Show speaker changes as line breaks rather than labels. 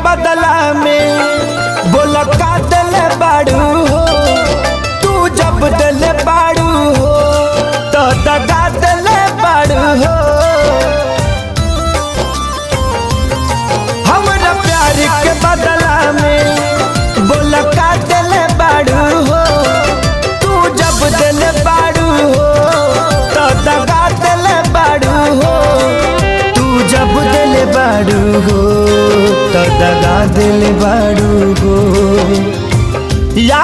बदला में बोला का दिल बाड़ू हो। तू जब दिल बाड़ू हो तो दगा दिल बाड़ू हो। हमरा प्यार के बदला में बोला का दिल बाड़ू हो। तू जब दिल बाड़ू हो तो दगा दिल बाड़ू हो। तू जब दिल बाड़ू हो तो दगा दिल बाड़ू हो। या